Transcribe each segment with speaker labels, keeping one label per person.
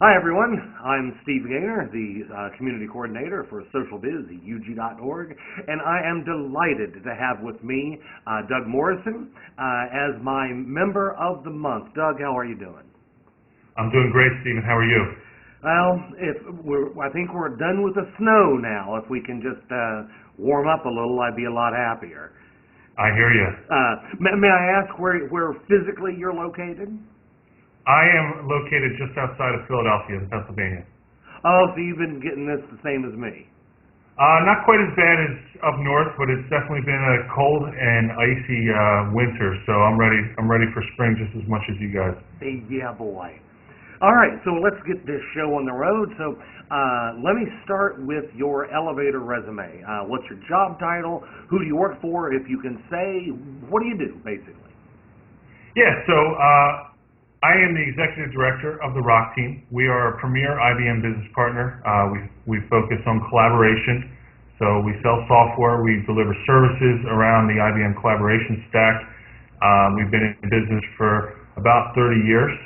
Speaker 1: Hi everyone, I'm Steve Gaynor, the Community Coordinator for Social Biz at UG.org, and I am delighted to have with me Doug Morrison as my Member of the Month. Doug, how are you doing?
Speaker 2: I'm doing great, Stephen. How are you?
Speaker 1: Well, I think we're done with the snow now. If we can just warm up a little, I'd be a lot happier.
Speaker 2: I hear you.
Speaker 1: May I ask where physically you're located?
Speaker 2: I am located just outside of Philadelphia, Pennsylvania.
Speaker 1: Oh, so you've been getting this the same as me?
Speaker 2: Not quite as bad as up north, but it's definitely been a cold and icy winter. So I'm ready for spring just as much as you guys.
Speaker 1: Yeah, boy. All right, so let's get this show on the road. So let me start with your elevator resume. What's your job title? Who do you work for? If you can say, what do you do, basically?
Speaker 2: Yeah, so I am the Executive Director of the ROC team. We are a premier IBM business partner. We focus on collaboration. So we sell software. We deliver services around the IBM collaboration stack. We've been in business for about 30 years.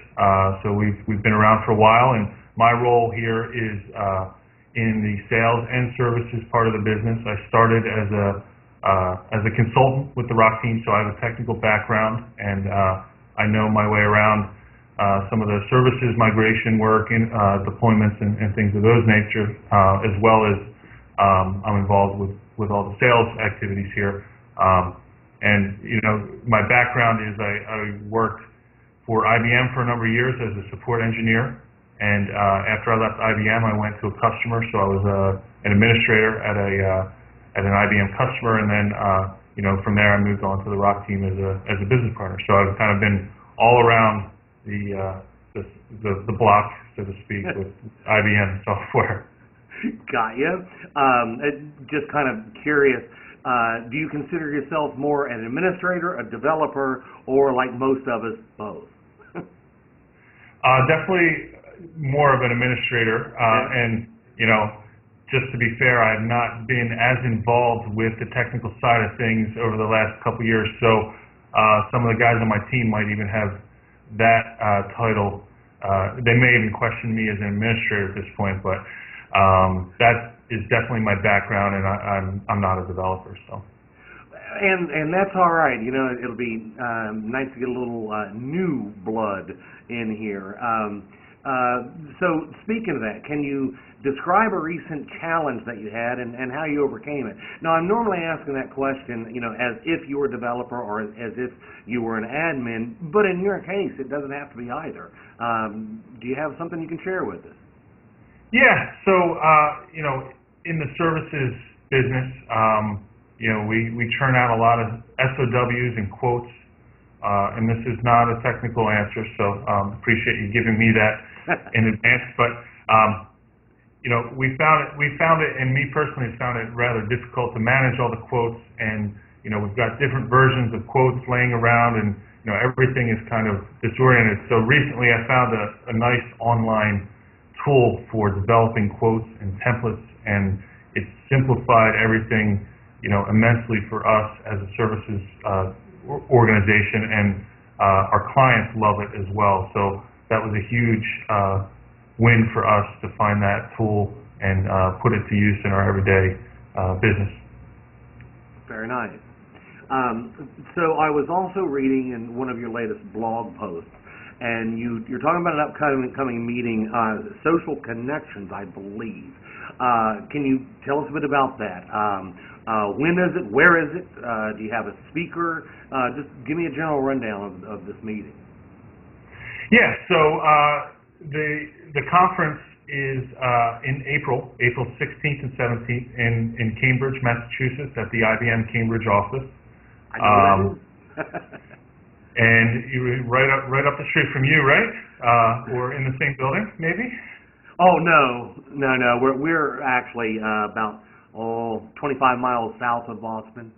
Speaker 2: So we've been around for a while, and my role here is in the sales and services part of the business. I started as a consultant with the ROC team, so I have a technical background, and I know my way around some of the services migration work and deployments and things of those nature, as well as I'm involved with all the sales activities here. And you know, my background is I worked for IBM for a number of years as a support engineer, and after I left IBM, I went to a customer. So I was an administrator at an IBM customer, and then you know, from there I moved on to the ROC team as a business partner. So I've kind of been all around the block, so to speak, with IBM software.
Speaker 1: Got you. Just kind of curious, do you consider yourself more an administrator, a developer, or like most of us, both?
Speaker 2: Definitely more of an administrator, and you know, just to be fair, I've not been as involved with the technical side of things over the last couple of years. So some of the guys on my team might even have that title. They may even question me as an administrator at this point, but that is definitely my background, and I'm not a developer. So.
Speaker 1: And that's all right. You know, it'll be nice to get a little new blood in here. So speaking of that, can you describe a recent challenge that you had and how you overcame it? Now, I'm normally asking that question, you know, as if you were a developer or as if you were an admin, but in your case, it doesn't have to be either. Do you have something you can share with us?
Speaker 2: Yeah. So, you know, in the services business, you know, we churn out a lot of SOWs and quotes, and this is not a technical answer, so appreciate you giving me that in advance. But you know, we found it, and me personally found it rather difficult to manage all the quotes. And you know, we've got different versions of quotes laying around, and you know, everything is kind of disoriented. So recently, I found a nice online tool for developing quotes and templates, and it simplified everything, you know, immensely for us as a services organization, and our clients love it as well. So that was a huge win for us to find that tool and put it to use in our everyday business.
Speaker 1: Very nice. So I was also reading in one of your latest blog posts, and you're talking about an upcoming meeting, Social Connections, I believe. Can you tell us a bit about that? When is it? Where is it? Do you have a speaker? Just give me a general rundown of this meeting.
Speaker 2: Yeah, so the conference is in April 16th and 17th in Cambridge, Massachusetts, at the IBM Cambridge office.
Speaker 1: I know that.
Speaker 2: And you're right up the street from you, right? Or in the same building, maybe?
Speaker 1: Oh no. We're actually about 25 miles south of Boston.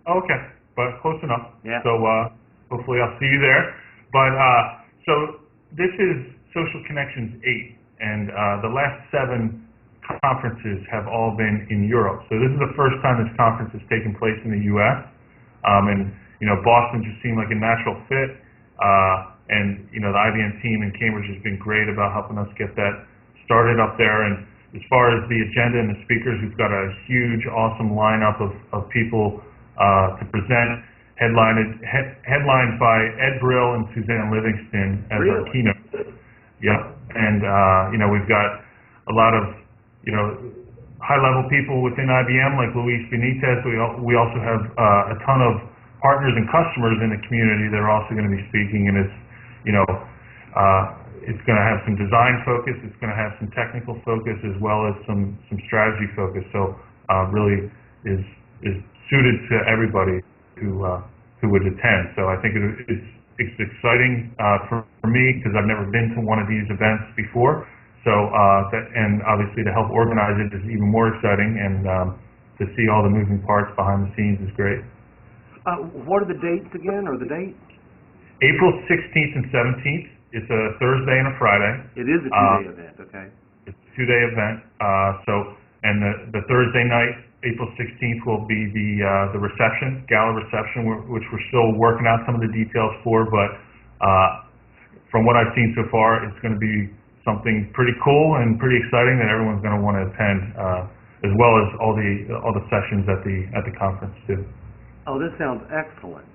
Speaker 2: Okay, but close enough.
Speaker 1: Yeah.
Speaker 2: So hopefully I'll see you there. But so this is Social Connections 8, and the last 7 conferences have all been in Europe. So this is the first time this conference has taken place in the U.S. And you know, Boston just seemed like a natural fit. And, you know, the IBM team in Cambridge has been great about helping us get that started up there. And as far as the agenda and the speakers, we've got a huge, awesome lineup of people to present, headlined by Ed Brill and Suzanne Livingston as our keynote. Yep. And, you know, we've got a lot of, you know, high-level people within IBM like Luis Benitez. We also have a ton of partners and customers in the community that are also going to be speaking, and it's, you know, it's going to have some design focus, it's going to have some technical focus, as well as some strategy focus. So really is suited to everybody who would attend. So I think it's exciting for me because I've never been to one of these events before. So and obviously to help organize it is even more exciting, and to see all the moving parts behind the scenes is great.
Speaker 1: What are the dates again, or the date?
Speaker 2: April 16th and 17th. It's a Thursday and a Friday.
Speaker 1: It is a two-day event, okay.
Speaker 2: It's a two-day event. And the Thursday night, April 16th, will be the reception, gala reception, which we're still working out some of the details for. But from what I've seen so far, it's going to be something pretty cool and pretty exciting that everyone's going to want to attend, as well as all the sessions at the conference too.
Speaker 1: Oh, this sounds excellent.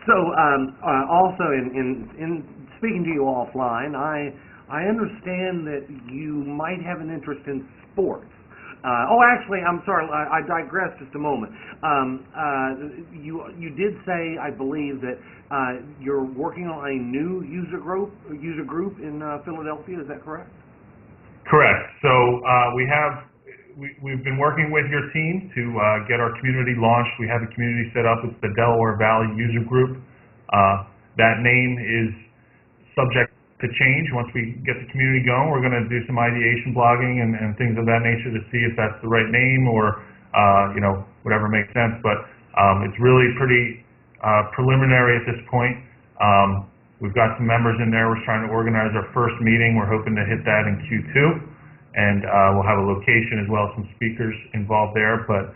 Speaker 1: Also, in speaking to you offline, I understand that you might have an interest in sports. Actually, I'm sorry, I digress just a moment. You did say, I believe, that you're working on a new user group in Philadelphia. Is that correct?
Speaker 2: Correct. So we've been working with your team to get our community launched. We have a community set up. It's the Delaware Valley User Group. That name is subject to change once we get the community going. We're going to do some ideation blogging and things of that nature to see if that's the right name or you know, whatever makes sense. But it's really pretty preliminary at this point. We've got some members in there. We're trying to organize our first meeting. We're hoping to hit that in Q2. And we'll have a location as well as some speakers involved there. But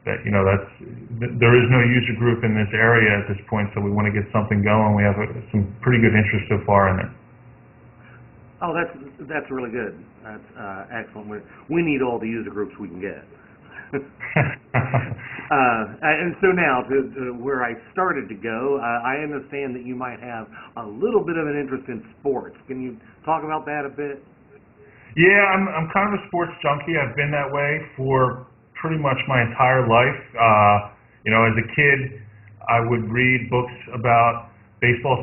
Speaker 2: there is no user group in this area at this point, so we want to get something going. We have some pretty good interest so far in it.
Speaker 1: Oh, that's really good. That's excellent. We need all the user groups we can get. And so now, to where I started to go, I understand that you might have a little bit of an interest in sports. Can you talk about that a bit?
Speaker 2: Yeah, I'm kind of a sports junkie. I've been that way for pretty much my entire life. You know, as a kid, I would read books about baseball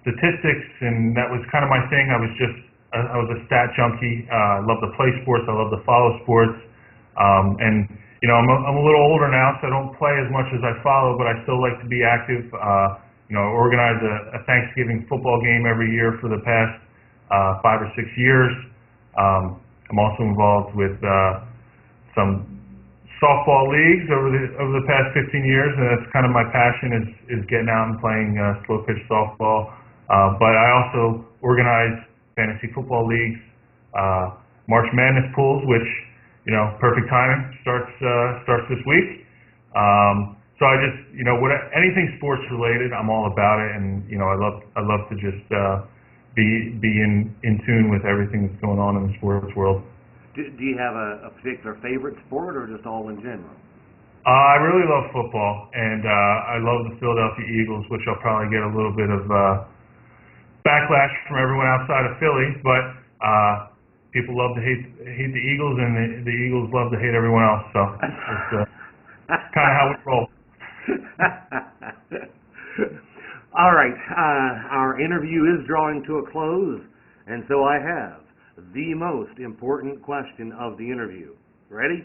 Speaker 2: statistics, and that was kind of my thing. I was a stat junkie. I love to play sports. I love to follow sports. And you know, I'm a little older now, so I don't play as much as I follow, but I still like to be active. You know, I organize a Thanksgiving football game every year for the past 5 or 6 years. I'm also involved with some softball leagues over the past 15 years, and that's kind of my passion is getting out and playing slow pitch softball. But I also organize fantasy football leagues, March Madness pools, which, you know, perfect timing, starts this week. So I just, you know, anything sports related, I'm all about it, and you know, I love to just be in tune with everything that's going on in the sports world.
Speaker 1: Do you have a particular favorite sport, or just all in general?
Speaker 2: I really love football, and I love the Philadelphia Eagles, which I'll probably get a little bit of backlash from everyone outside of Philly, but people love to hate the Eagles, and the Eagles love to hate everyone else, so it's kind of how we roll.
Speaker 1: All right, our interview is drawing to a close, and so I have the most important question of the interview. Ready?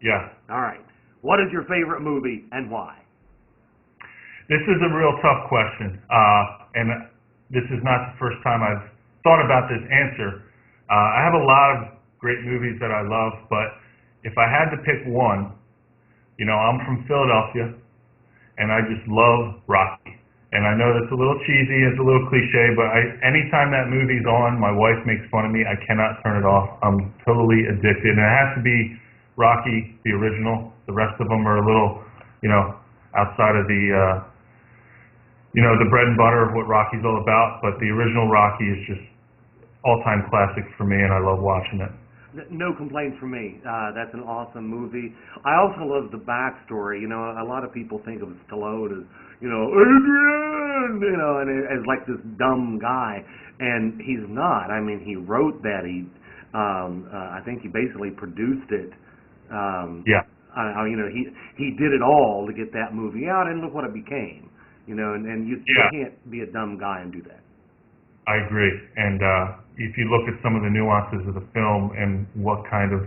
Speaker 2: Yeah.
Speaker 1: All right. What is your favorite movie and why?
Speaker 2: This is a real tough question, and this is not the first time I've thought about this answer. I have a lot of great movies that I love, but if I had to pick one, you know, I'm from Philadelphia, and I just love Rocky. And I know that's a little cheesy, it's a little cliche, but anytime that movie's on, my wife makes fun of me. I cannot turn it off. I'm totally addicted. And it has to be Rocky, the original. The rest of them are a little, you know, outside of the you know, the bread and butter of what Rocky's all about, but the original Rocky is just all-time classic for me, and I love watching it.
Speaker 1: No complaints from me. That's an awesome movie. I also love the backstory. You know, a lot of people think of Stallone as, you know, Adrian, you know, and as like this dumb guy, and he's not. I mean, he wrote that. I think he basically produced it.
Speaker 2: Yeah.
Speaker 1: You know, he did it all to get that movie out, and look what it became. You know, and you can't be a dumb guy and do that.
Speaker 2: I agree. And if you look at some of the nuances of the film and what kind of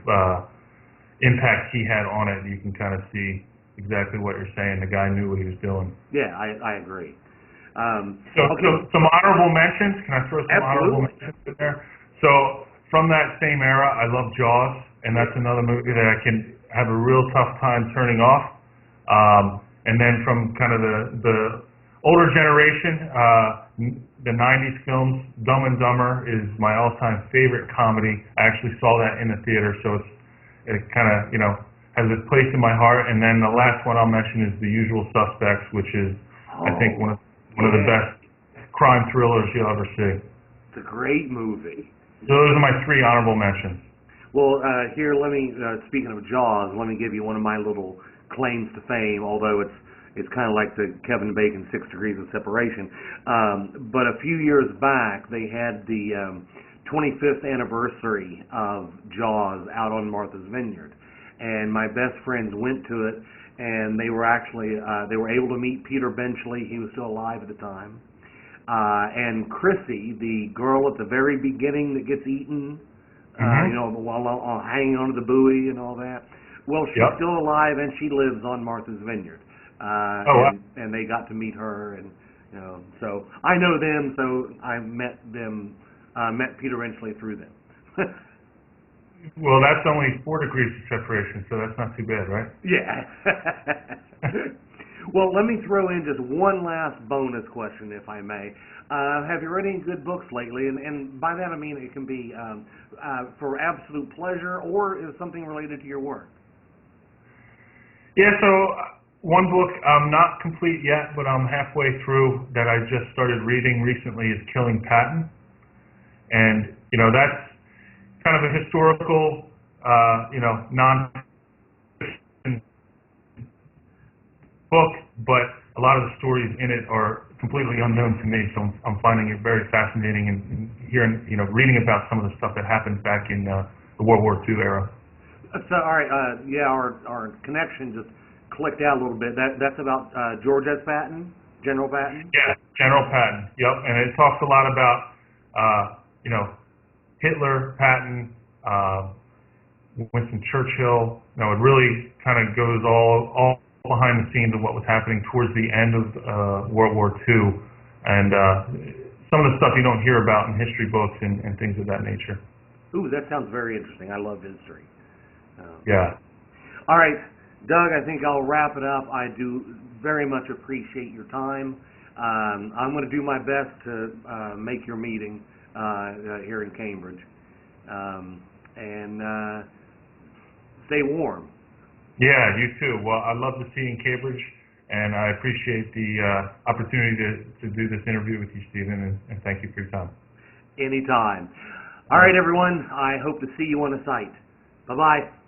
Speaker 2: impact he had on it, you can kind of see exactly what you're saying. The guy knew what he was doing.
Speaker 1: Yeah, I agree.
Speaker 2: So some honorable mentions. Can I throw some honorable mentions in there? So from that same era, I love Jaws, and that's another movie that I can have a real tough time turning off. And then from kind of the older generation, the 90s films, Dumb and Dumber is my all-time favorite comedy. I actually saw that in the theater, so it kind of, you know, has its place in my heart. And then the last one I'll mention is The Usual Suspects, which is, I think, one of the best crime thrillers you'll ever see.
Speaker 1: It's a great movie.
Speaker 2: So those are my three honorable mentions.
Speaker 1: Well, here, let me, speaking of Jaws, let me give you one of my little claims to fame, although it's kind of like the Kevin Bacon 6 Degrees of Separation. But a few years back, they had the 25th anniversary of Jaws out on Martha's Vineyard. And my best friends went to it, and they were actually, they were able to meet Peter Benchley. He was still alive at the time. And Chrissy, the girl at the very beginning that gets eaten, you know, while hanging onto the buoy and all that. Well, she's still alive, and she lives on Martha's Vineyard. And they got to meet her, and you know, so I know them. So I met them, met Peter Benchley through them.
Speaker 2: Well, that's only 4 degrees of separation, so that's not too bad, right?
Speaker 1: Yeah. Well, let me throw in just one last bonus question, if I may. Have you read any good books lately? And by that I mean it can be for absolute pleasure, or is something related to your work.
Speaker 2: Yeah, so one book I'm not complete yet, but I'm halfway through that I just started reading recently is Killing Patton. And, you know, that's kind of a historical, you know, non-fiction book, but a lot of the stories in it are completely unknown to me, so I'm finding it very fascinating and hearing, you know, reading about some of the stuff that happened back in the World War II era.
Speaker 1: So, all right, yeah, our connection just clicked out a little bit. That's about George S. Patton, General Patton?
Speaker 2: Yeah, General Patton, yep, and it talks a lot about, you know, Hitler, Patton, Winston Churchill. You know, it really kind of goes all behind the scenes of what was happening towards the end of World War II, and some of the stuff you don't hear about in history books and things of that nature.
Speaker 1: Ooh, that sounds very interesting. I love history.
Speaker 2: Yeah.
Speaker 1: All right, Doug, I think I'll wrap it up. I do very much appreciate your time. I'm going to do my best to make your meeting here in Cambridge. And stay warm.
Speaker 2: Yeah, you too. Well, I'd love to see you in Cambridge, and I appreciate the opportunity to do this interview with you, Stephen, and thank you for your time.
Speaker 1: Anytime. All right, everyone. I hope to see you on the site. Bye-bye.